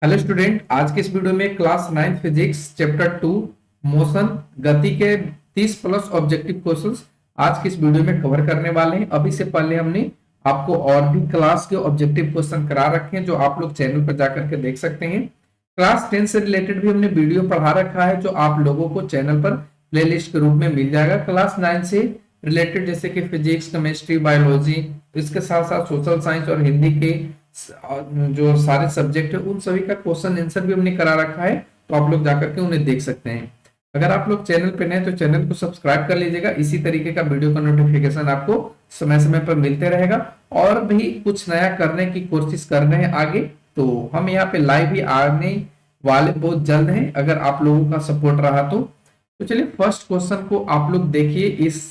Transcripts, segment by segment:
Hello student, आज के इस वीडियो में क्लास 9 फिजिक्स चैप्टर 2 मोशन गति के 30 प्लस ऑब्जेक्टिव क्वेश्चंस आज की इस वीडियो में कवर करने वाले हैं। अभी से पहले हमने आपको और भी क्लास के ऑब्जेक्टिव क्वेश्चन करा रखे हैं जो आप लोग चैनल पर जाकर के देख सकते हैं। क्लास 10 से रिलेटेड भी हमने वीडियो पढ़ा रखा है जो आप लोगों को चैनल पर प्लेलिस्ट के रूप में मिल जाएगा। क्लास 9 से रिलेटेड जैसे कि फिजिक्स, केमिस्ट्री, बायोलॉजी, इसके साथ साथ सोशल साइंस और हिंदी के जो सारे सब्जेक्ट है उन सभी का क्वेश्चन आंसर भी हमने करा रखा है, तो आप लोग जाकर के उन्हें देख सकते हैं। अगर आप लोग चैनल पे नए तो चैनल को सब्सक्राइब कर लीजिएगा। इसी तरीके का वीडियो का नोटिफिकेशन आपको समय समय पर मिलते रहेगा। और भी कुछ नया करने की कोशिश कर रहे हैं आगे, तो हम यहाँ पे लाइव ही आने वाले बहुत जल्द हैं अगर आप लोगों का सपोर्ट रहा तो चलिए फर्स्ट क्वेश्चन को आप लोग देखिए। इस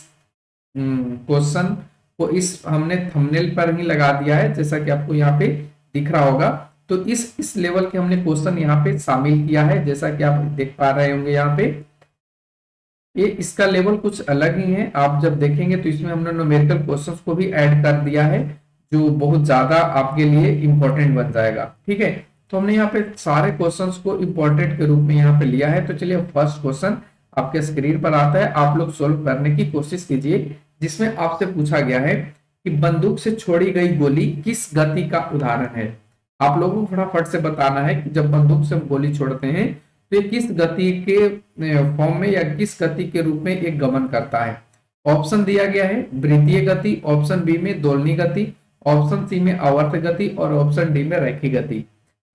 क्वेश्चन को इस हमने थंबनेल पर ही लगा दिया है, जैसा कि आपको यहाँ पे दिख रहा होगा। तो इस लेवल के हमने क्वेश्चन यहाँ पे शामिल किया है, जैसा कि आप देख पा रहे होंगे यहाँ पे। ये इसका लेवल कुछ अलग ही है, आप जब देखेंगे तो इसमें हमने न्यूमेरिकल क्वेश्चंस को भी ऐड कर दिया है जो बहुत ज्यादा आपके लिए इंपॉर्टेंट बन जाएगा। ठीक है, तो हमने यहाँ पे सारे क्वेश्चंस को इंपॉर्टेंट के रूप में यहाँ पे लिया है। तो चलिए फर्स्ट क्वेश्चन आपके स्क्रीन पर आता है, आप लोग सोल्व करने की कोशिश कीजिए। जिसमें आपसे पूछा गया है कि बंदूक से छोड़ी गई गोली किस गति का उदाहरण है। आप लोगों को फटाफट से बताना है कि जब बंदूक से हम गोली छोड़ते हैं तो ये किस गति के फॉर्म में या किस गति के रूप में एक गमन करता है। ऑप्शन दिया गया है वृत्तीय गति, ऑप्शन बी में दोलनी गति, ऑप्शन सी में आवर्त गति और ऑप्शन डी में रैखिक गति।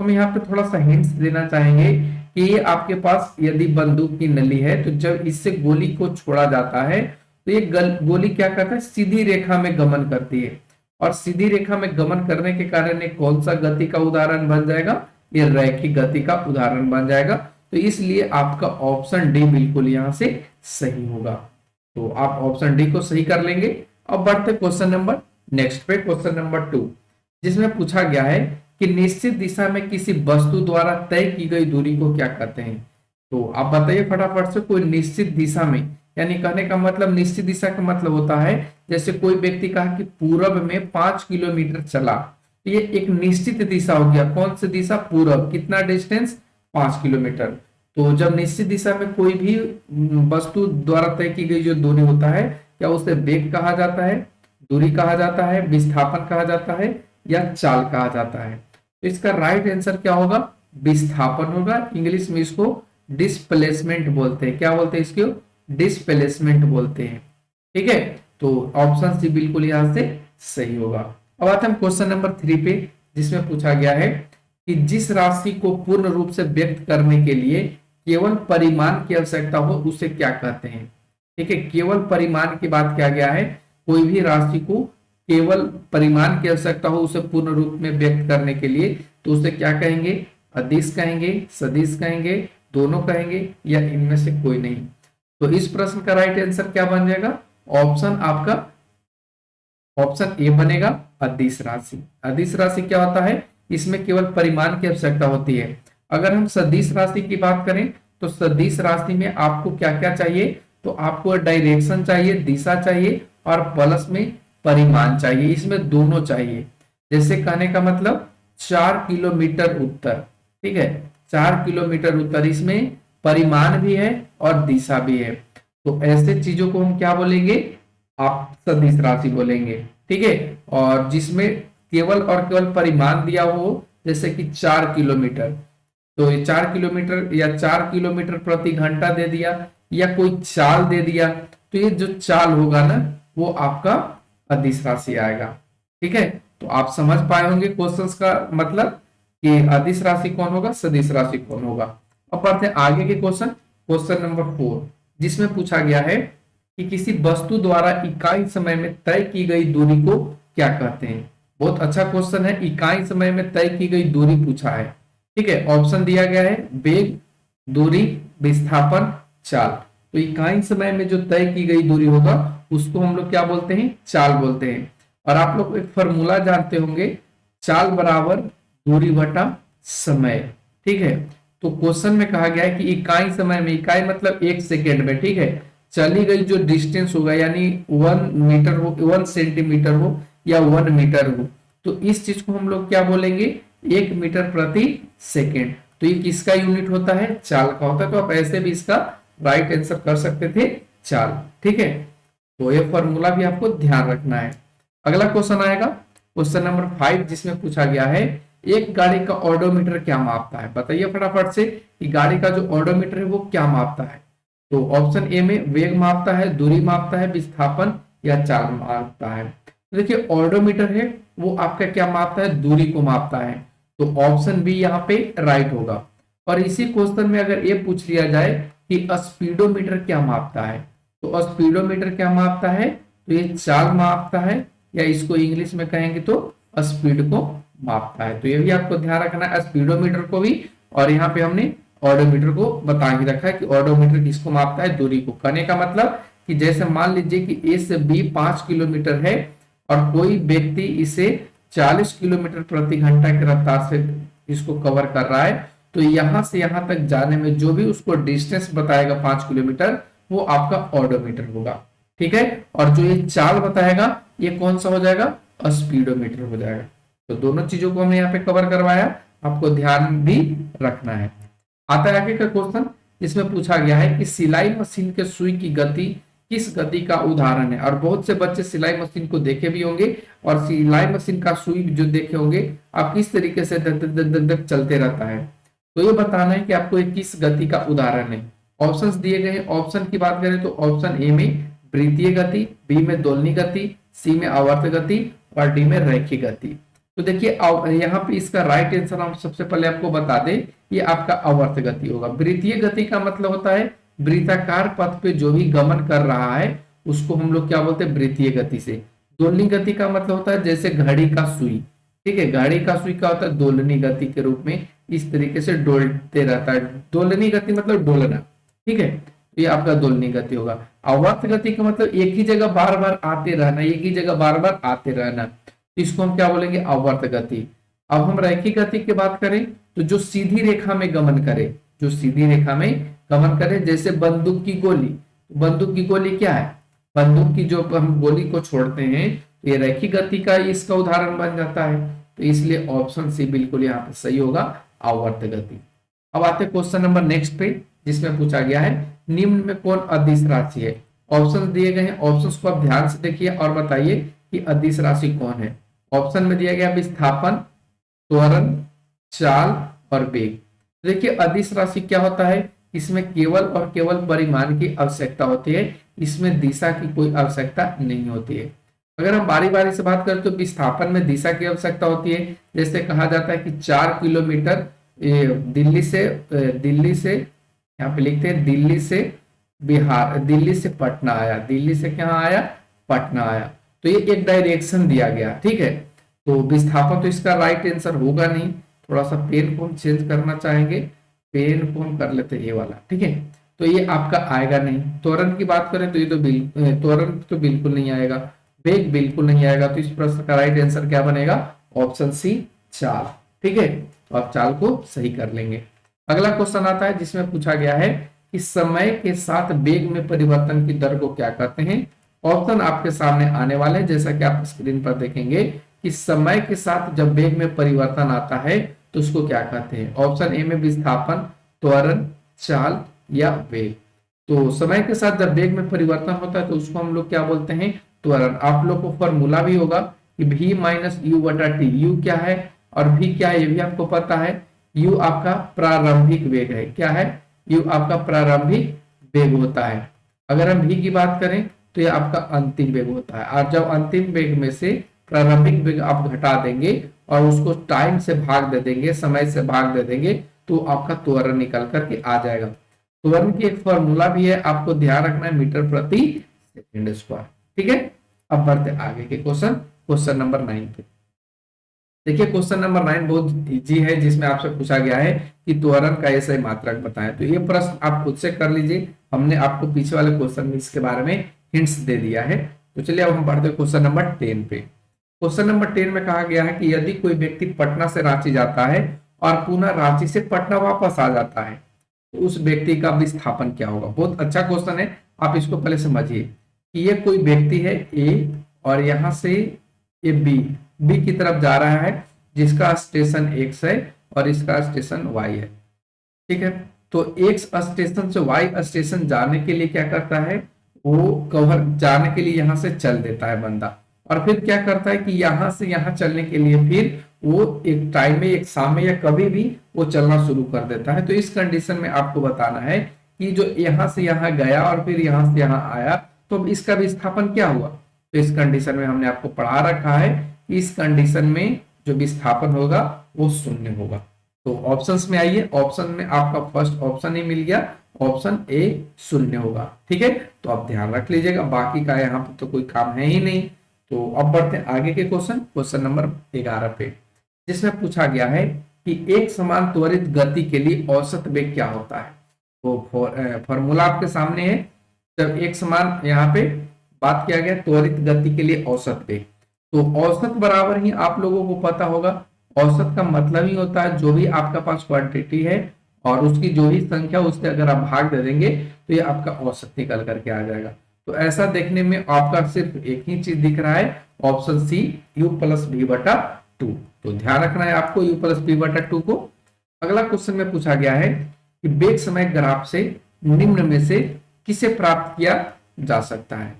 हम यहाँ पे थोड़ा सा हिंट्स देना चाहेंगे कि ये आपके पास यदि बंदूक की नली है तो जब इससे गोली को छोड़ा जाता है तो ये गोली क्या करता है, सीधी रेखा में गमन करती है। और सीधी रेखा में गमन करने के कारण ये कौन सा गति का उदाहरण बन जाएगा, ये रैखिक गति का उदाहरण बन जाएगा। तो इसलिए आपका ऑप्शन डी बिल्कुल यहां से सही होगा। तो आप ऑप्शन डी को सही कर लेंगे। अब बढ़ते क्वेश्चन नंबर नेक्स्ट पे, क्वेश्चन नंबर 2, जिसमें पूछा गया है कि निश्चित दिशा में किसी वस्तु द्वारा तय की गई दूरी को क्या कहते हैं। तो आप बताइए फटाफट से। कोई निश्चित दिशा में, यानी कहने का मतलब निश्चित दिशा का मतलब होता है जैसे कोई व्यक्ति कहा कि पूरब में 5 किलोमीटर चला, तो ये एक निश्चित दिशा हो गया। कौन सी दिशा? पूरब। कितना डिस्टेंस? 5 किलोमीटर। तो जब निश्चित दिशा में कोई भी वस्तु द्वारा तय की गई जो दूरी होता है, क्या उसे वेग कहा जाता है, दूरी कहा जाता है, विस्थापन कहा जाता है या चाल कहा जाता है। तो इसका राइट आंसर क्या होगा? विस्थापन होगा। इंग्लिश में इसको डिस्प्लेसमेंट बोलते हैं। क्या बोलते हैं इसको? डिस्प्लेसमेंट बोलते हैं। ठीक है, तो ऑप्शन सी बिल्कुल यहां से सही होगा। अब आते हैं क्वेश्चन नंबर 3 पे, जिसमें पूछा गया है कि जिस राशि को पूर्ण रूप से व्यक्त करने के लिए केवल परिमाण की आवश्यकता हो उसे क्या कहते हैं। ठीक है, केवल परिमाण की बात किया गया है। कोई भी राशि को केवल परिमाण की आवश्यकता हो उसे पूर्ण रूप में व्यक्त करने के लिए, तो उसे क्या कहेंगे? अदिश कहेंगे, सदिश कहेंगे, दोनों कहेंगे या इनमें से कोई नहीं। तो इस प्रश्न का राइट आंसर क्या बन जाएगा? ऑप्शन आपका ऑप्शन ए बनेगा, अदिश राशि। अदिश राशि क्या होता है? इसमें केवल परिमाण की आवश्यकता होती है। अगर हम सदिश राशि की बात करें तो सदिश राशि में आपको क्या क्या चाहिए? तो आपको डायरेक्शन चाहिए, दिशा चाहिए और प्लस में परिमाण चाहिए। इसमें दोनों चाहिए। जैसे कहने का मतलब 4 किलोमीटर उत्तर। ठीक है, 4 किलोमीटर उत्तर, इसमें परिमाण भी है और दिशा भी है। तो ऐसे चीजों को हम क्या बोलेंगे? आप सदिश राशि बोलेंगे। ठीक है, और जिसमें केवल और केवल परिमाण दिया हो, जैसे कि 4 किलोमीटर, तो ये 4 किलोमीटर या 4 किलोमीटर प्रति घंटा दे दिया या कोई चाल दे दिया, तो ये जो चाल होगा ना वो आपका अदिश राशि आएगा। ठीक है, तो आप समझ पाए होंगे क्वेश्चंस का मतलब कि अदिश राशि कौन होगा, सदिश राशि कौन होगा। अब पढ़ते हैं आगे के क्वेश्चन, क्वेश्चन नंबर 4, जिसमें पूछा गया है कि किसी वस्तु द्वारा इकाई समय में तय की गई दूरी को क्या कहते हैं। बहुत अच्छा क्वेश्चन है, इकाई समय में तय की गई दूरी पूछा है। ठीक है, ऑप्शन दिया गया है वेग, दूरी, विस्थापन, चाल। तो इकाई समय में जो तय की गई दूरी होगा उसको हम लोग क्या बोलते हैं? चाल बोलते हैं। और आप लोग एक फॉर्मूला जानते होंगे, चाल बराबर दूरी बटा समय। ठीक है, तो क्वेश्चन में कहा गया है कि इकाई समय में, इकाई मतलब 1 सेकेंड में, ठीक है, चली गई जो डिस्टेंस होगा, यानी 1 मीटर हो, 1 सेंटीमीटर हो या 1 मीटर हो, तो इस चीज को हम लोग क्या बोलेंगे? 1 मीटर प्रति सेकेंड। तो ये किसका यूनिट होता है? चाल का होता है। तो आप ऐसे भी इसका राइट आंसर कर सकते थे चाल। ठीक है, तो ये फॉर्मूला भी आपको ध्यान रखना है। अगला क्वेश्चन आएगा क्वेश्चन नंबर 5, जिसमें पूछा गया है एक गाड़ी का ओडोमीटर क्या मापता है? बताइए फटाफट से कि गाड़ी का जो ओडोमीटर है वो क्या मापता है। तो ऑप्शन ए में वेग मापता है, दूरी मापता है, विस्थापन या चाल मापता है। तो देखिए ओडोमीटर है वो आपका क्या मापता है? दूरी को मापता है। तो ऑप्शन बी यहाँ पे राइट होगा। और इसी क्वेश्चन में अगर ये पूछ लिया जाए कि स्पीडोमीटर क्या मापता है, तो स्पीडोमीटर क्या मापता है? तो ये चाल मापता है, या इसको इंग्लिश में कहेंगे तो स्पीड को मापता है। तो ये भी आपको ध्यान रखना है, स्पीडोमीटर को भी। और यहाँ पे हमने ऑडोमीटर को बता ही रखा है कि ऑडोमीटर किसको मापता है? दूरी को। कहने का मतलब कि जैसे मान लीजिए कि ए से बी 5 किलोमीटर है और कोई व्यक्ति इसे 40 किलोमीटर प्रति घंटा की रफ्तार से इसको कवर कर रहा है, तो यहां से यहां तक जाने में जो भी उसको डिस्टेंस बताएगा 5 किलोमीटर, वो आपका ऑडोमीटर होगा। ठीक है, और जो ये चाल बताएगा ये कौन सा हो जाएगा? स्पीडोमीटर हो जाएगा। तो दोनों चीजों को हमने यहाँ पे कवर करवाया, आपको ध्यान भी रखना है। आता है आगे का क्वेश्चन, जिसमें पूछा गया है कि सिलाई मशीन के सुई की गति किस गति का उदाहरण है? और बहुत से बच्चे सिलाई मशीन को देखे भी होंगे, और सिलाई मशीन का सुई जो देखे होंगे आप किस तरीके से धक धक धक धक चलते रहता है। तो ये बताना है कि आपको ये किस गति का उदाहरण है। ऑप्शंस दिए गए हैं। ऑप्शन की बात करें तो ऑप्शन ए में वृत्तीय गति, बी में दोलनी गति, सी में आवर्त गति और डी में रैखिक गति। तो देखिए यहाँ पे इसका राइट आंसर हम सबसे पहले आपको बता दें, ये आपका आवर्त गति होगा। वृत्तीय गति का मतलब होता है वृत्ताकार पथ पे जो भी गमन कर रहा है उसको हम लोग क्या बोलते हैं? वृत्तीय गति से। दोलनी गति का मतलब होता है जैसे घड़ी का सुई। ठीक है, घड़ी का सुई क्या होता है? दोलनी गति के रूप में इस तरीके से डोलते रहता है। दोलनी गति मतलब डोलना। ठीक है, ये आपका दोलनी गति होगा। आवर्त गति का मतलब एक ही जगह बार बार आते रहना, एक ही जगह बार बार आते रहना, इसको हम क्या बोलेंगे? आवर्त गति। अब हम रैखिक गति की बात करें तो जो सीधी रेखा में गमन करे, जो सीधी रेखा में गमन करे, जैसे बंदूक की गोली। बंदूक की गोली क्या है? बंदूक की जो हम गोली को छोड़ते हैं, ये रैखिक गति का इसका उदाहरण बन जाता है। तो इसलिए ऑप्शन सी बिल्कुल यहाँ पे सही होगा, आवर्त गति। अब आते हैं क्वेश्चन नंबर नेक्स्ट पे, जिसमें पूछा गया है निम्न में कौन अदिश राशि है? ऑप्शन दिए गए हैं, ऑप्शंस को आप ध्यान से देखिए और बताइए कि अदिश राशि कौन है। ऑप्शन में दिया गया विस्थापन, त्वरण, चाल और वेग। देखिए अदिश राशि क्या होता है? इसमें केवल और केवल परिमाण की आवश्यकता होती है, इसमें दिशा की कोई आवश्यकता नहीं होती है। अगर हम बारी बारी से बात करें तो विस्थापन में दिशा की आवश्यकता होती है। जैसे कहा जाता है कि 4 किलोमीटर दिल्ली से यहाँ पे लिखते हैं दिल्ली से बिहार, दिल्ली से पटना आया, दिल्ली से क्या आया? पटना आया। तो ये एक डायरेक्शन दिया गया। ठीक है, तो विस्थापन तो इसका राइट आंसर होगा नहीं। थोड़ा सा पेन को हम चेंज करना चाहेंगे, पेन को हम कर लेते हैं ये वाला। ठीक है, तो ये आपका आएगा नहीं। त्वरण की बात करें तो ये तो त्वरण तो बिल्कुल नहीं आएगा, वेग बिल्कुल नहीं आएगा। तो इस प्रश्न का राइट आंसर क्या बनेगा? ऑप्शन सी, चाल। ठीक है, तो आप चाल को सही कर लेंगे। अगला क्वेश्चन आता है जिसमें पूछा गया है कि समय के साथ वेग में परिवर्तन की दर को क्या कहते हैं? ऑप्शन आपके सामने आने वाले हैं, जैसा कि आप स्क्रीन पर देखेंगे कि समय के साथ जब वेग में परिवर्तन आता है तो उसको क्या कहते हैं? ऑप्शन ए में विस्थापन, त्वरण, चाल या वेग। तो समय के साथ जब वेग में परिवर्तन होता है तो उसको हम लोग क्या बोलते हैं? त्वरण। आप लोग को फॉर्मूला भी होगा कि v माइनस यू बटा टी। यू क्या है और v क्या है ये भी आपको पता है। u आपका प्रारंभिक वेग है। क्या है? u आपका प्रारंभिक वेग होता है। अगर हम v की बात करें तो ये आपका अंतिम वेग होता है। और जब अंतिम वेग में से प्रारंभिक वेग आप घटा देंगे और उसको टाइम से भाग दे देंगे, समय से भाग दे देंगे, तो आपका त्वरण निकल करके आ जाएगा। त्वरण की एक फॉर्मूला भी है, आपको ध्यान रखना है, मीटर प्रति सेकंड स्क्वायर। ठीक है, अब बढ़ते आगे के क्वेश्चन नंबर 9 पे। देखिए क्वेश्चन नंबर 9 बहुत इजी है, जिसमें आपसे पूछा गया है कि त्वरण का ऐसे मात्रक बताएं। तो ये प्रश्न आप खुद से कर लीजिए, हमने आपको पीछे वाले क्वेश्चन में इसके बारे में हिंट्स दे दिया है। तो चलिए अब हम बढ़ते हैं क्वेश्चन नंबर 10 पे। क्वेश्चन नंबर 10 में कहा गया है कि यदि कोई व्यक्ति पटना से रांची जाता है और पुनः रांची से पटना वापस आ जाता है तो उस व्यक्ति का विस्थापन क्या होगा? बहुत अच्छा क्वेश्चन है, आप इसको पहले समझिए कि ये कोई व्यक्ति है ए और यहां से ये बी की तरफ जा रहा है, जिसका स्टेशन X है और इसका स्टेशन वाई है। ठीक है, तो एक्स स्टेशन से वाई स्टेशन जाने के लिए क्या करता है, वो कवर जाने के लिए यहां से चल देता है बंदा, और फिर क्या करता है कि यहां से यहां चलने के लिए फिर वो एक टाइम में, एक शाम में या कभी भी वो चलना शुरू कर देता है। तो इस कंडीशन में आपको बताना है कि जो यहां से यहां गया और फिर यहां से यहां आया, तो अब इसका विस्थापन क्या हुआ। तो इस कंडीशन में हमने आपको पढ़ा रखा है कि इस कंडीशन में जो विस्थापन होगा वो शून्य होगा। तो ऑप्शंस में आइए, ऑप्शन में आपका फर्स्ट ऑप्शन ही मिल गया, ऑप्शन ए शून्य होगा। ठीक है, तो आप ध्यान रख लीजिएगा, बाकी का यहाँ पे तो कोई काम है ही नहीं। तो अब बढ़ते हैं आगे के क्वेश्चन, क्वेश्चन नंबर 11 पे, जिसमें पूछा गया है कि एक समान त्वरित गति के लिए औसत वेग क्या होता है। तो फॉर्मूला आपके सामने है। जब एक समान यहाँ पे बात किया गया त्वरित गति के लिए औसत वेग, तो औसत बराबर ही आप लोगों को पता होगा, औसत का मतलब ही होता है जो भी आपका पास क्वांटिटी है और उसकी जो ही संख्या उससे अगर आप भाग दे देंगे तो ये आपका औसत निकल करके आ जाएगा। तो ऐसा देखने में आपका सिर्फ एक ही चीज दिख रहा है, option C u plus v बटा 2। तो ध्यान रखना है आपको u प्लस v बटा 2 को। अगला क्वेश्चन में पूछा गया है कि वेग समय ग्राफ से निम्न में से किसे प्राप्त किया जा सकता है।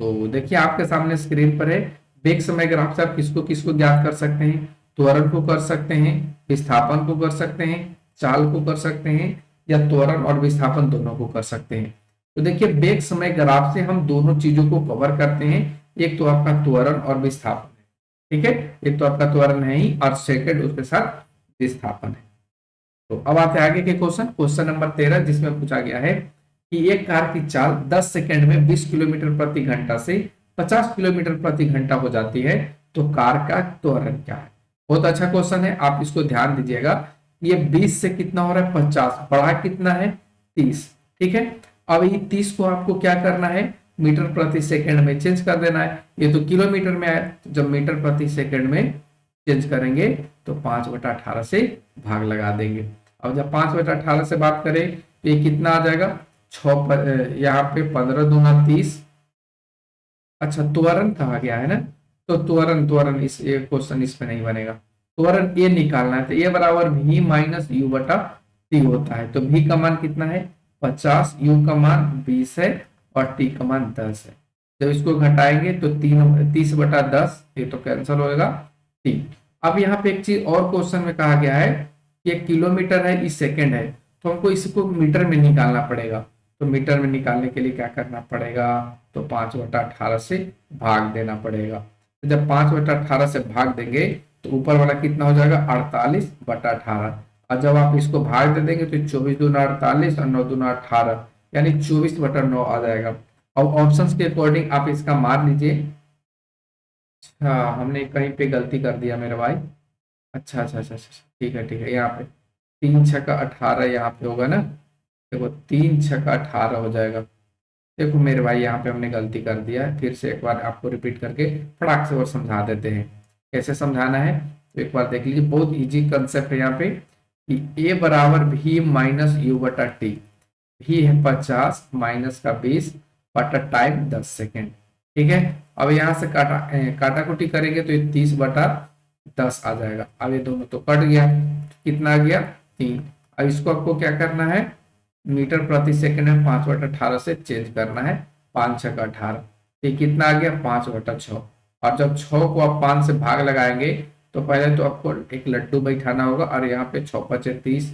तो देखिए आपके सामने स्क्रीन पर है, वेग समय ग्राफ से आप किसको किसको ज्ञात कर सकते हैं, त्वरण को कर सकते हैं, विस्थापन को कर सकते हैं, चाल को कर सकते हैं, या त्वरण और विस्थापन दोनों को कर सकते हैं। तो देखिए वेग समय ग्राफ से हम दोनों चीजों को कवर करते हैं, एक तो आपका त्वरण और विस्थापन है। ठीक है, एक तो आपका त्वरण है ही और सेकंड उसके साथ विस्थापन है। तो अब आते हैं आगे के क्वेश्चन, क्वेश्चन नंबर 13, जिसमें पूछा गया है कि एक कार की चाल 10 सेकंड में 20 किलोमीटर प्रति घंटा से 50 किलोमीटर प्रति घंटा हो जाती है, तो कार का त्वरण क्या है। बहुत अच्छा क्वेश्चन है, आप इसको ध्यान दीजिएगा। ये 20 से कितना हो रहा है 50, बढ़ा कितना है 30। ठीक है, अब ये 30 को आपको क्या करना है, मीटर प्रति सेकंड में चेंज कर देना है। ये तो किलोमीटर में आया, तो जब मीटर प्रति सेकंड में चेंज करेंगे तो 5/18 से भाग लगा देंगे। अब जब 5/18 से बात करें तो ये कितना आ जाएगा, 6 पर यहाँ पे 15 दूना 30। अच्छा त्वरण कहा गया है ना, तो त्वरण त्वरण इस क्वेश्चन इसमें नहीं बनेगा, त्वरण ये निकालना है। तो ये बराबर v माइनस यू बटा टी होता है। तो v का मान कितना है 50, u का मान 20 है और t का मान 10 है। जब इसको घटाएंगे तो 30/10, ये तो कैंसिल होएगा t। अब यहाँ पे एक चीज और क्वेश्चन में कहा गया है कि एक किलोमीटर है, इस सेकंड है, तो हमको इसको मीटर में निकालना पड़ेगा। तो मीटर में निकालने के लिए क्या करना पड़ेगा, तो 5/18 से भाग देना पड़ेगा। तो जब 5/18 से भाग देंगे तो ऊपर वाला कितना हो जाएगा 48/18, और जब आप इसको भाग दे देंगे तो 24 दूना 48 और 9 दूना 18, यानी 24/9 आ जाएगा। अब ऑप्शंस के अकॉर्डिंग आप इसका मान लीजिए। अच्छा हमने कहीं पे गलती कर दिया मेरे भाई। अच्छा अच्छा अच्छा अच्छा, ठीक है ठीक है, यहाँ पे 3×6=18 यहाँ पे होगा ना, देखो 3×6=18 हो जाएगा। देखो मेरे भाई यहाँ पे हमने गलती कर दिया है, फिर से एक बार आपको रिपीट करके फटाक से और समझा देते हैं। कैसे समझाना है तो एक बार देख लीजिए, बहुत इजी कंसेप्ट है यहाँ पे कि a बराबर v माइनस यू बटा टी। v है 50 माइनस का 20 बटा टाइम 10 सेकेंड। ठीक है, अब यहाँ से काटा कुटी करेंगे तो ये 30/10 आ जाएगा। अब ये दोनों तो कट गया, कितना आ गया 3। अब इसको आपको क्या करना है, मीटर प्रति सेकंड में 5/18 से चेंज करना है, 5×6=18। ये कितना आ गया 5/6। और जब 6 को आप 5 से भाग लगाएंगे तो पहले तो आपको एक लड्डू बैठाना होगा और यहाँ पे 6×5=30,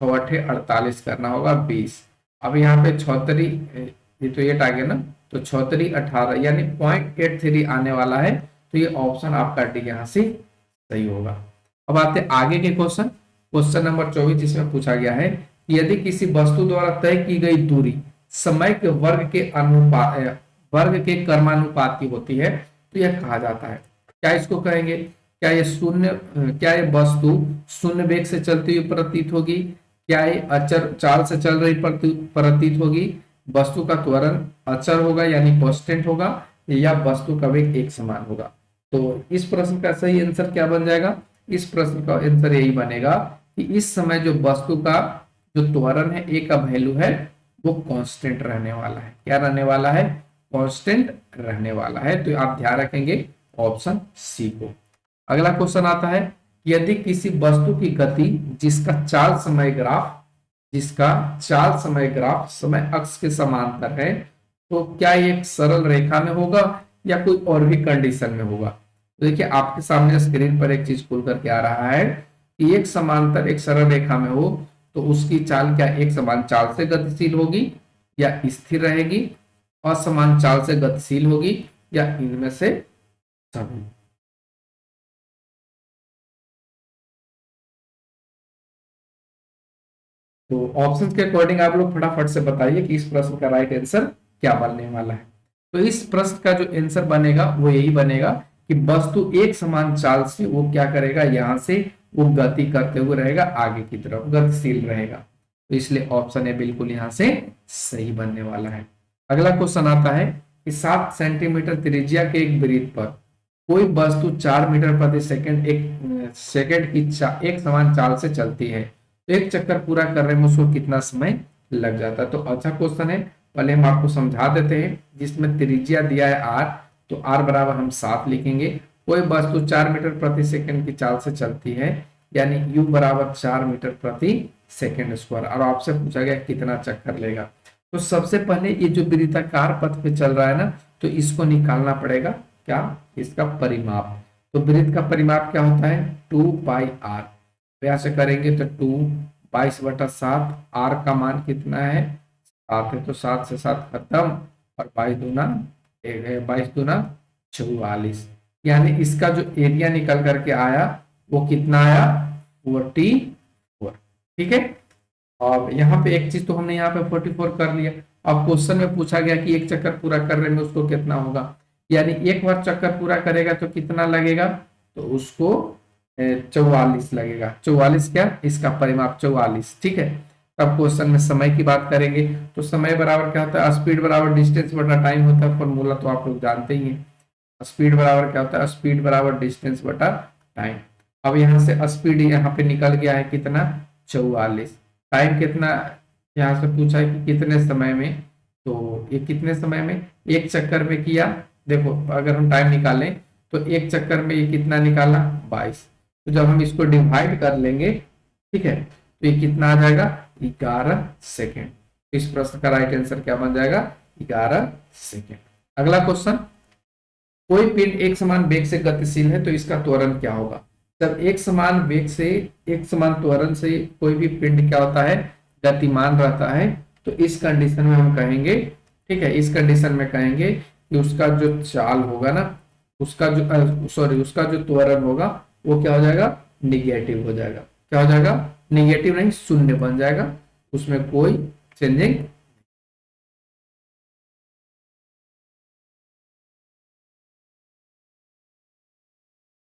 6×8=48 करना होगा 20। अब यहाँ पे 6×3 ये तो 8 आ गया ना, तो 6×3=18 यानी 0.83 आने वाला है। तो ये ऑप्शन आपका डी यहाँ से सही होगा। अब आते हैं आगे के क्वेश्चन, क्वेश्चन नंबर 24, जिसमें पूछा गया है कि यदि किसी वस्तु द्वारा तय की गई दूरी समय के वर्ग के कर्मानुपाती होती है तो यह कहा जाता है। क्या इसको कहेंगे, क्या ये वस्तु शून्य वेग से चलती हुई प्रतीत होगी, क्या ये अचर चाल से चल रही प्रतीत होगी, वस्तु का त्वरण अचर होगा यानी कांस्टेंट होगा, या वस्तु का वेग एक समान होगा। तो इस प्रश्न का सही आंसर क्या बन जाएगा, इस प्रश्न का आंसर यही बनेगा कि इस समय जो वस्तु का जो त्वरण है ए का वैल्यू है वो कांस्टेंट रहने वाला है। क्या रहने वाला है, कांस्टेंट रहने वाला है। तो आप ध्यान रखेंगे ऑप्शन सी को। अगला क्वेश्चन आता है यदि किसी वस्तु की गति जिसका चाल समय ग्राफ समय अक्ष के समांतर है, तो क्या ये एक सरल रेखा में होगा या कोई और भी कंडीशन में होगा। तो देखिए आपके सामने स्क्रीन पर एक चीज खुल करके आ रहा है कि एक समांतर एक सरल रेखा में हो तो उसकी चाल क्या एक समान चाल से गतिशील होगी या स्थिर रहेगी, असमान चाल से गतिशील होगी या इनमें से सभी। तो ऑप्शन के अकॉर्डिंग आप लोग फटाफट से बताइए कि इस प्रश्न का राइट आंसर क्या बनने वाला है। तो इस प्रश्न का जो आंसर बनेगा वो यही बनेगा कि वस्तु एक समान चाल से वो क्या करेगा, यहां से वो गति करते हुए रहेगा, आगे की तरफ गतिशील रहेगा। तो इसलिए ऑप्शन ए बिल्कुल यहां से सही बनने वाला है। अगला क्वेश्चन आता है कि 7 सेंटीमीटर त्रिज्या के एक वृत्त पर कोई वस्तु 4 मीटर प्रति सेकंड एक सेकंड की एक समान चाल से चलती है, तो एक चक्कर पूरा करने में उसको कितना समय लग जाता है। तो अच्छा क्वेश्चन है, पहले हम आपको समझा देते हैं। जिसमें त्रिज्या दिया है आर, तो आर बराबर हम 7 लिखेंगे। कोई वस्तु 4 मीटर प्रति सेकंड की चाल से चलती है, यानी यू बराबर 4 मीटर प्रति सेकंड स्क्वायर, और आपसे पूछा गया कितना चक्कर लेगा। तो सबसे पहले ये जो वृत्ताकार पथ पे चल रहा है ना, तो इसको निकालना पड़ेगा, क्या इसका परिमाप। तो वृत्त का परिमाप क्या होता है 2 पाई आर। प्रयास करेंगे तो 2 22/7, आर का मान कितना है 7 है, तो 7 से 7 खत्म, और 22 दूना 44, यानी इसका जो एरिया निकल करके आया वो कितना आया 44। ठीक है, और यहाँ पे एक चीज तो हमने यहाँ पे 44 कर लिया। अब क्वेश्चन में पूछा गया कि एक चक्कर पूरा करने में उसको कितना होगा, यानी एक बार चक्कर पूरा करेगा तो कितना लगेगा, तो उसको 44 लगेगा। 44 क्या इसका परिमाप 44। ठीक है, अब क्वेश्चन में समय की बात करेंगे, तो समय बराबर क्या होता है स्पीड बराबर डिस्टेंस बटा टाइम होता है। फॉर्मूला तो आप लोग जानते ही हैं। स्पीड बराबर क्या होता है स्पीड बराबर डिस्टेंस बटा टाइम। अब यहाँ से स्पीड यहाँ पे निकल गया है कितना 44। टाइम कितना यहाँ से पूछा है कि कितने समय में, तो ये कितने समय में एक चक्कर में किया। देखो अगर हम टाइम निकालें तो एक चक्कर में ये कितना निकाला 22। तो जब हम इसको डिवाइड कर लेंगे, ठीक है, तो ये कितना आ जाएगा 11 सेकेंड। इस प्रश्न का राइट आंसर क्या बन जाएगा 11 सेकेंड। अगला क्वेश्चन, कोई पिंड एक समान वेग से गतिशील है तो इसका त्वरण क्या होगा। जब एक समान वेग से एक समान त्वरण से कोई भी पिंड क्या होता है गतिमान रहता है, तो इस कंडीशन में हम कहेंगे, ठीक है, इस कंडीशन में कहेंगे कि उसका जो चाल होगा ना, उसका जो त्वरण होगा वो क्या हो जाएगा निगेटिव हो जाएगा। क्या हो जाएगा निगेटिव नहीं, शून्य बन जाएगा, उसमें कोई चेंजिंग।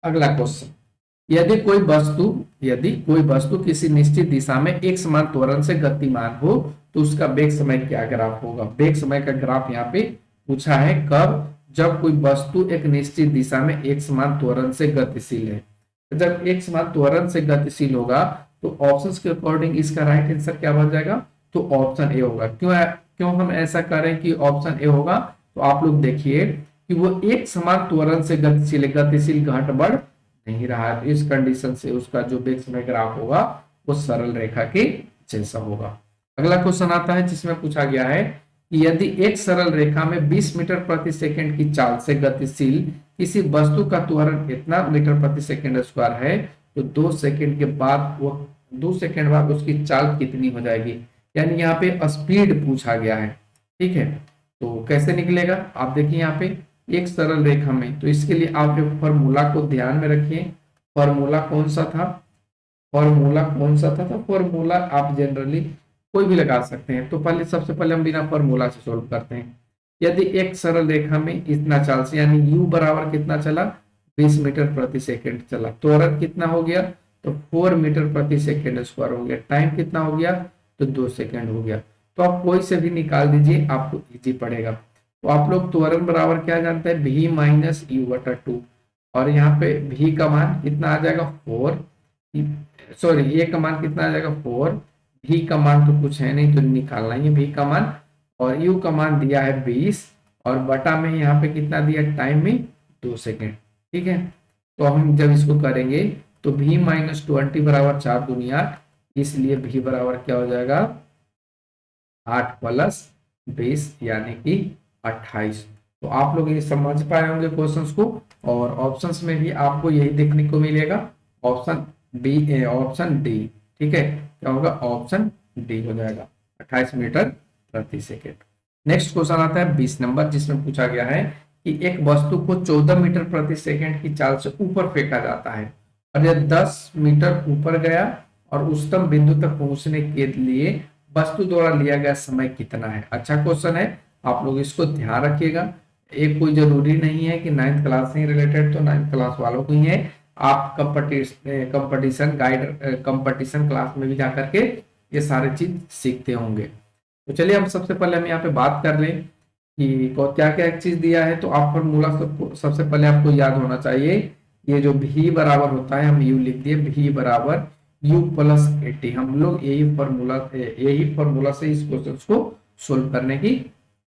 अगला क्वेश्चन, यदि कोई वस्तु किसी निश्चित दिशा में एक समान त्वरण से गतिमान हो तो उसका वेग समय क्या ग्राफ होगा। वेग समय का ग्राफ यहाँ पे पूछा है कब, जब कोई वस्तु एक निश्चित दिशा में एक समान त्वरण से गतिशील है। जब एक समान त्वरण से गतिशील होगा तो ऑप्शंस के अकॉर्डिंग इसका राइट आंसर क्या बन जाएगा, तो ऑप्शन ए होगा। क्यों हम ऐसा करें कि ऑप्शन ए होगा, तो आप लोग देखिए कि वो एक समान त्वरण से गतिशील घट बढ़ नहीं रहा है, तो इस कंडीशन से उसका जो वेग समय ग्राफ होगा वो सरल रेखा के जैसा होगा। अगला क्वेश्चन आता है जिसमें पूछा गया है कि यदि एक सरल रेखा में 20 मीटर प्रति सेकंड की चाल से गतिशील किसी वस्तु का त्वरण इतना मीटर प्रति सेकंड स्क्वायर है, तो 2 सेकंड बाद उसकी चाल कितनी हो जाएगी। यानी यहाँ पे स्पीड पूछा गया है। ठीक है, तो कैसे निकलेगा आप देखिए यहाँ पे एक सरल रेखा में, तो इसके लिए आप एक फॉर्मूला को ध्यान में रखिए। फॉर्मूला कौन सा था, तो फॉर्मूला आप जनरली कोई भी लगा सकते हैं। तो पहले सबसे पहले हम बिना फॉर्मूला से सोल्व करते हैं। यदि एक सरल रेखा में इतना चाल से, यानी u बराबर कितना चला 20 मीटर प्रति सेकंड चला, त्वरण कितना हो गया तो 4 मीटर प्रति सेकंड स्क्वायर हो गया, टाइम कितना हो गया तो 2 सेकंड हो गया। तो आप कोई से भी निकाल दीजिए, आपको इजी पड़ेगा। तो आप लोग त्वरण बराबर क्या जानते हैं v माइनस यू बटा 2, और यहाँ पे v का मान कितना आ जाएगा 4, सॉरी a का मान कितना आ जाएगा 4, v का मान तो कुछ है नहीं तो निकालना ही है v का मान, और u का मान दिया है 20, और बटा में यहाँ पे कितना दिया टाइम में 2 सेकेंड। ठीक है, तो हम जब इसको करेंगे तो v माइनस 20 बराबर 4 दूनी 8, इसलिए v बराबर क्या हो जाएगा 8 प्लस 20 यानी कि 28। तो आप लोग ये समझ पाए होंगे क्वेश्चंस को, और ऑप्शंस में भी आपको यही देखने को मिलेगा, ऑप्शन बी, ऑप्शन डी। ठीक है, क्या होगा ऑप्शन डी हो जाएगा 28 मीटर प्रति सेकेंड। नेक्स्ट क्वेश्चन आता है 20 नंबर, जिसमें पूछा गया है कि एक वस्तु को 14 मीटर प्रति सेकेंड की चाल से ऊपर फेंका जाता है और यह 10 मीटर ऊपर गया और उच्चतम बिंदु तक पहुंचने के लिए वस्तु द्वारा लिया गया समय कितना है। अच्छा क्वेश्चन है, आप लोग इसको ध्यान रखिएगा। एक कोई जरूरी नहीं है कि 9th क्लास से रिलेटेड, तो 9th क्लास वालों को ही है। आप कंपटीशन गाइड कंपटीशन क्लास में भी जाकर के ये सारे चीज सीखते होंगे। तो चलिए हम सबसे पहले हम यहाँ पे बात कर लें कि क्या क्या एक चीज दिया है। तो आप फॉर्मूला सबसे पहले आपको याद होना चाहिए, ये जो v बराबर होता है, हम u लिख दिए, v बराबर u प्लस 80। हम लोग यही फॉर्मूला से इस क्वेश्चन को सोल्व करने की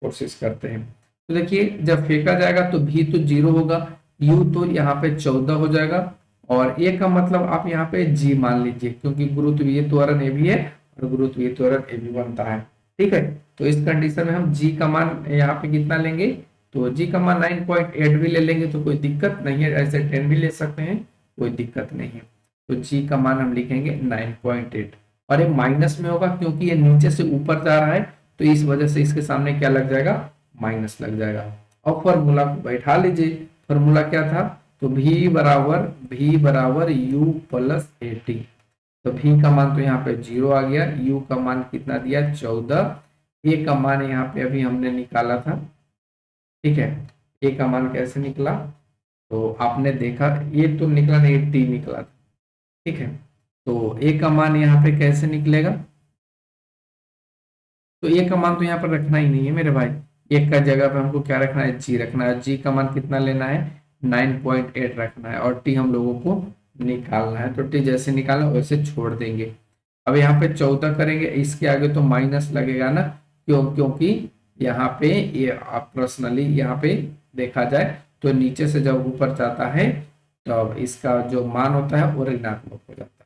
कोशिश करते हैं। तो देखिए जब फेंका जाएगा तो v तो 0 होगा, u तो यहाँ पे 14 हो जाएगा, और a का मतलब आप यहाँ पे g मान लीजिए, क्योंकि गुरुत्वीय त्वरण a भी है और गुरुत्वीय त्वरण a भी बनता है। ठीक है, तो इस कंडीशन में हम g का मान यहाँ पे कितना लेंगे, तो g का मान 9.8 भी ले लेंगे तो कोई दिक्कत नहीं है, ऐसे 10 भी ले सकते हैं, कोई दिक्कत नहीं है। तो g का मान हम लिखेंगे 9.8, और ये माइनस में होगा क्योंकि ये नीचे से ऊपर जा रहा है, तो इस वजह से इसके सामने क्या लग जाएगा, माइनस लग जाएगा। और फॉर्मूला को बैठा लीजिए, फॉर्मूला क्या था, तो v बराबर u प्लस 80। तो v का मान तो यहाँ पे 0 आ गया, u का मान कितना दिया 14, a का मान यहाँ पे अभी हमने निकाला था। ठीक है, a का मान कैसे निकला, तो आपने देखा ये तो निकला नहीं, t निकला था। ठीक है, तो a का मान यहाँ पे कैसे निकलेगा, तो a का मान तो यहाँ पर रखना ही नहीं है मेरे भाई, एक का जगह पे हमको क्या रखना है, g रखना है। g का मान कितना लेना है 9.8 रखना है, और t हम लोगों को निकालना है। तो t जैसे निकालना वैसे छोड़ देंगे। अब यहाँ पे 14 करेंगे, इसके आगे तो माइनस लगेगा ना, क्योंकि यहाँ पे ये पर्सनली यहाँ पे देखा जाए तो नीचे से जब ऊपर जाता है तो इसका जो मान होता है वो ऋणात्मक हो जाता है।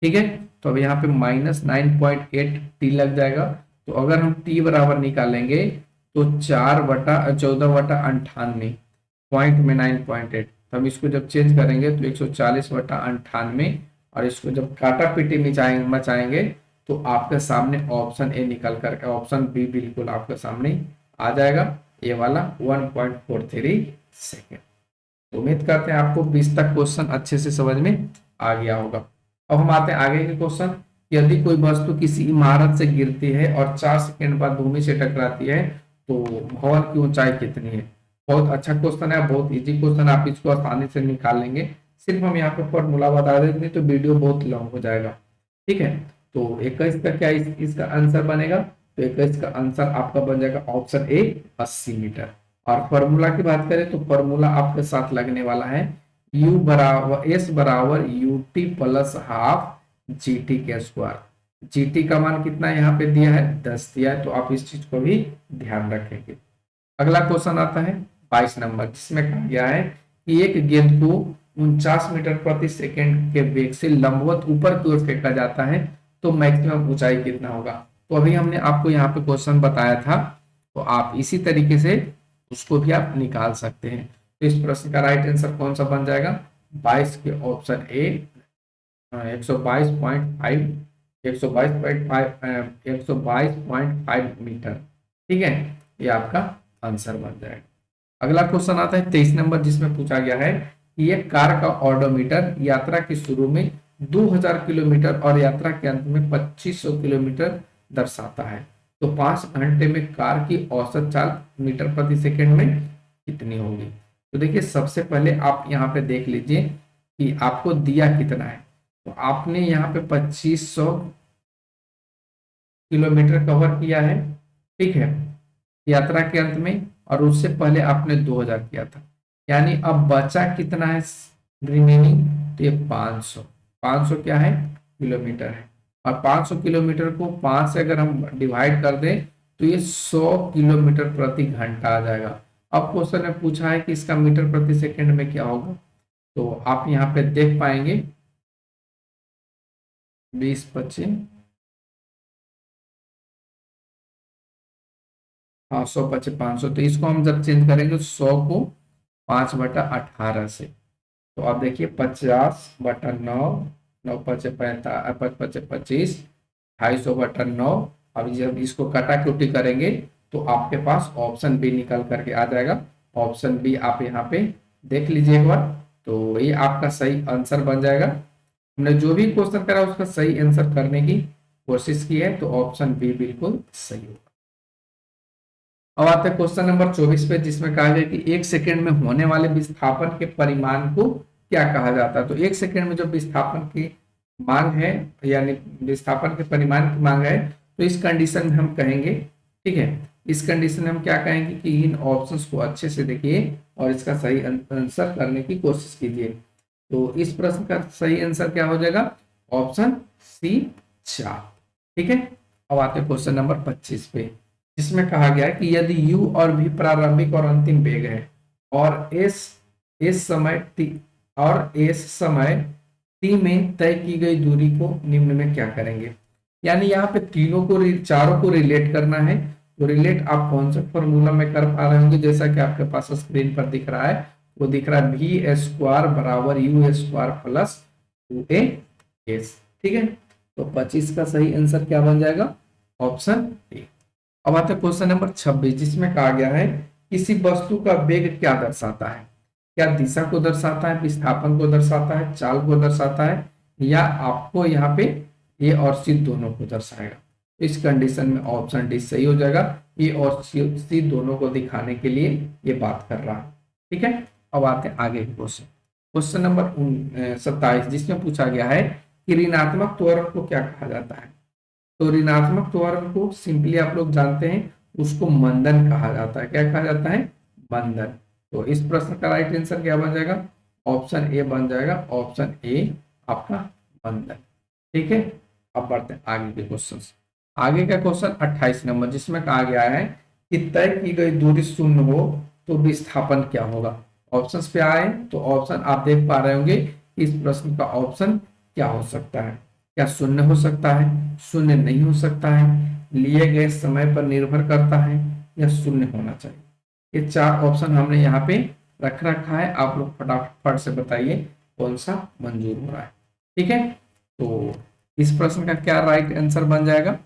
ठीक है, तो अब यहाँ पे -9.8 t लग जाएगा। तो अगर हम t बराबर निकालेंगे तो 4/14/98, पॉइंट में 9.8, तो हम इसको जब चेंज करेंगे तो 140/98, और इसको जब काटा पीटी मचाएंगे तो आपके सामने ऑप्शन ए निकल कर, ऑप्शन बी बिल्कुल आपके सामने आ जाएगा, ये वाला 1.43 सेकेंड। तो उम्मीद करते हैं आपको 20 तक क्वेश्चन अच्छे से समझ में आ गया होगा। अब हम आते हैं आगे के क्वेश्चन। यदि कोई वस्तु किसी इमारत से गिरती है और 4 सेकंड बाद भूमि से टकराती है तो भवन की ऊंचाई कितनी है। बहुत अच्छा क्वेश्चन है, बहुत इजी क्वेश्चन, आप इसको आसानी से निकाल लेंगे। सिर्फ हम यहाँ पे फॉर्मूला बता देते तो वीडियो बहुत लॉन्ग हो जाएगा। ठीक है, तो 21 का क्या इसका आंसर बनेगा, तो 21 का आंसर आपका बन जाएगा ऑप्शन ए 80 मीटर। और फॉर्मूला की बात करें तो फॉर्मूला आपके साथ लगने वाला है S बराबर UT प्लस हाफ GT के स्क्वायर। GT का मान कितना यहाँ पे दिया है 10 दिया है, तो आप इस चीज को भी ध्यान रखेंगे। अगला क्वेश्चन आता है 22 नंबर, जिसमें कहा गया है कि एक गेंद को 49 मीटर प्रति सेकंड के वेग से लंबवत ऊपर की ओर फेंका जाता है तो मैक्सिमम ऊंचाई कितना होगा। तो अभी हमने आपको यहाँ पे क्वेश्चन बताया था, तो आप इसी तरीके से उसको भी आप निकाल सकते हैं। तो इस प्रश्न का राइट आंसर कौन सा बन जाएगा, 22 के ऑप्शन ए 122.5 मीटर। ठीक है, ये आपका आंसर बन जाएगा। अगला क्वेश्चन आता है 23 नंबर, जिसमें पूछा गया है कि एक कार का ऑडोमीटर यात्रा के शुरू में 2000 किलोमीटर और यात्रा के अंत में 2500 किलोमीटर दर्शाता है, तो 5 घंटे में कार की औसत चाल मीटर प्रति सेकंड में कितनी होगी। तो देखिए सबसे पहले आप यहाँ पे देख लीजिए कि आपको दिया कितना है, तो आपने यहाँ पे 2500 किलोमीटर कवर किया है। ठीक है, यात्रा के अंत में, और उससे पहले आपने 2000 किया था, यानी अब बचा कितना है रिमेनिंग, तो ये 500 क्या है किलोमीटर है, और 500 किलोमीटर को 5 से अगर हम डिवाइड कर दें तो ये 100 किलोमीटर प्रति घंटा आ जाएगा। अब क्वेश्चन ने पूछा है कि इसका मीटर प्रति सेकंड में क्या होगा, तो आप यहाँ पे देख पाएंगे 20 25, हाँ 100 25 500, तो इसको हम जब चेंज करेंगे 100 को 5/18 से, तो आप देखिए 50/9, 9×5 = 25, 250/9। अब जब इसको काटा कुटी करेंगे तो आपके पास ऑप्शन बी निकल करके आ जाएगा। ऑप्शन बी आप यहाँ पे देख लीजिए एक बार, तो ये आपका सही आंसर बन जाएगा। हमने जो भी क्वेश्चन करा उसका सही आंसर करने की कोशिश की है, तो ऑप्शन बी बिल्कुल सही होगा। अब आते हैं क्वेश्चन नंबर 24 पे, जिसमें कहा गया कि 1 सेकंड में होने वाले विस्थापन के परिमाण को क्या कहा जाता है। तो 1 सेकंड में जो विस्थापन की मांग है, यानी विस्थापन के परिमाण की मांग है, तो इस कंडीशन में हम कहेंगे, ठीक है, इस कंडीशन में हम क्या कहेंगे कि इन ऑप्शंस को अच्छे से देखिए और इसका सही आंसर करने की कोशिश कीजिए। तो इस प्रश्न का सही आंसर क्या हो जाएगा, ऑप्शन सी 4, ठीक है। अब आते हैं क्वेश्चन नंबर 25 पे, जिसमें कहा गया है कि यदि u और v प्रारंभिक और अंतिम वेग है और s समय t में तय की गई दूरी को निम्न में क्या करेंगे। यानी यहाँ पे तीनों को चारों को रिलेट करना है। तो रिलेट आप कौन सा फॉर्मूला में कर पा रहे होंगे, जैसा कि आपके पास स्क्रीन पर दिख रहा है, वो दिख रहा है v² बराबर u² प्लस 2as, ठीक है। तो 25 का सही आंसर क्या बन जाएगा, ऑप्शन ए। अब आते हैं क्वेश्चन नंबर 26, जिसमें कहा गया है किसी वस्तु का वेग क्या दर्शाता है। क्या दिशा को दर्शाता है, विस्थापन को दर्शाता है, चाल को दर्शाता है, या आपको यहाँ पे ए और सी दोनों को दर्शाएगा। इस कंडीशन में ऑप्शन डी सही हो जाएगा। ए और सी दोनों को दिखाने के लिए ये बात कर रहा है, ठीक है। अब आते हैं आगे के क्वेश्चन, क्वेश्चन नंबर 27, जिसमें पूछा गया है कि ऋणात्मक त्वरण को क्या कहा जाता है। तो ऋणात्मक त्वरण को सिंपली आप लोग जानते हैं, उसको मंदन कहा जाता है। क्या कहा जाता है, मंदन। तो इस प्रश्न का राइट आंसर क्या बन जाएगा, ऑप्शन ए बन जाएगा। ऑप्शन ए आपका मंदन, ठीक है। अब बढ़ते हैं आगे के क्वेश्चन। आगे का क्वेश्चन 28 नंबर, जिसमें कहा गया है कि तय की गई दूरी शून्य हो तो विस्थापन क्या होगा। ऑप्शंस पे आए तो ऑप्शन आप देख पा रहे होंगे, इस प्रश्न का ऑप्शन क्या हो सकता है। क्या शून्य हो सकता है, शून्य नहीं हो सकता है, लिए गए समय पर निर्भर करता है, या शून्य होना चाहिए। ये 4 ऑप्शन हमने यहाँ पे रख रखा है, आप लोग फटाफट से बताइए कौन सा मंजूर हो रहा है, ठीक है। तो इस प्रश्न का क्या राइट आंसर बन जाएगा,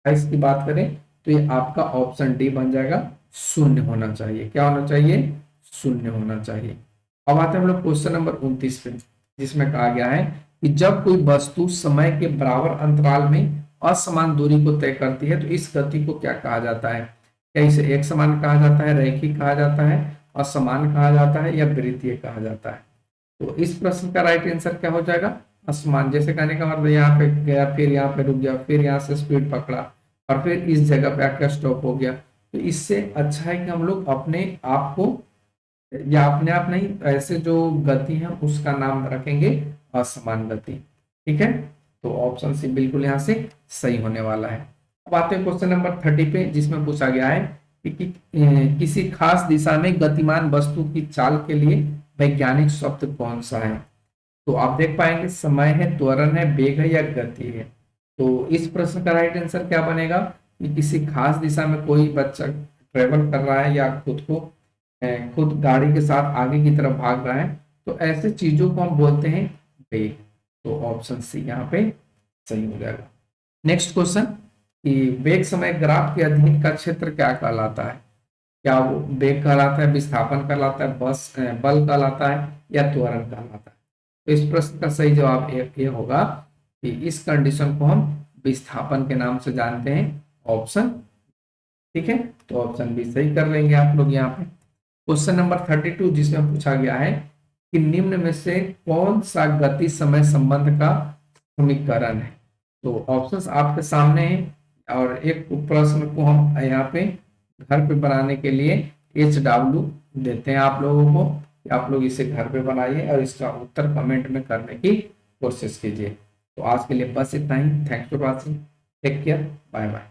इसकी बात करें तो ये आपका ऑप्शन डी बन जाएगा, शून्य होना चाहिए। क्या होना चाहिए, शून्य होना चाहिए। अब आते हैं हम लोग क्वेश्चन नंबर 29 पे, जिसमें कहा गया है कि जब कोई वस्तु समय के बराबर अंतराल में असमान दूरी को तय करती है तो इस गति को क्या कहा जाता है। क्या इसे एक समान कहा जाता है, रैखिक कहा जाता है, असमान कहा जाता है, या वृत्तीय कहा जाता है। तो इस प्रश्न का राइट आंसर क्या हो जाएगा, असमान। जैसे कहने का मतलब यहाँ पे गया, फिर यहाँ पे रुक गया, फिर यहाँ से स्पीड पकड़ा और फिर इस जगह पे आकर स्टॉप हो गया। तो इससे अच्छा है कि हम लोग अपने आप को, या अपने आप नहीं, ऐसे जो गति है उसका नाम रखेंगे असमान गति, ठीक है। तो ऑप्शन सी बिल्कुल यहाँ से सही होने वाला है। अब आते हैं क्वेश्चन नंबर 30 पे, जिसमें पूछा गया है किसी खास दिशा में गतिमान वस्तु की चाल के लिए वैज्ञानिक शब्द कौन सा है। तो आप देख पाएंगे समय है, त्वरण है, वेग है, या गति है। तो इस प्रश्न का राइट आंसर क्या बनेगा कि किसी खास दिशा में कोई बच्चा ट्रेवल कर रहा है या खुद गाड़ी के साथ आगे की तरफ भाग रहा है, तो ऐसे चीजों को हम बोलते हैं वेग। तो ऑप्शन सी यहाँ पे सही हो जाएगा। नेक्स्ट क्वेश्चन कि वेग समय ग्राफ के अधीन का क्षेत्र क्या कहलाता है। क्या वो वेग कहलाता है, विस्थापन कहलाता है, बल कहलाता है, या त्वरण कहलाता है। तो इस प्रश्न का सही जवाब ये होगा कि इस कंडीशन को हम विस्थापन के नाम से जानते हैं, ऑप्शन, ठीक है। तो ऑप्शन बी सही कर लेंगे आप लोग यहाँ पे। क्वेश्चन नंबर 32, जिसमें पूछा गया है कि निम्न में से कौन सा गति समय संबंध का समीकरण है। तो ऑप्शंस आपके सामने हैं, और एक प्रश्न को हम यहाँ पे घर पे बनाने के लिए HW देते हैं आप लोगों को, आप लोग इसे घर पे बनाइए और इसका उत्तर कमेंट में करने की कोशिश कीजिए। तो आज के लिए बस इतना ही। Thanks for watching, take care, bye bye.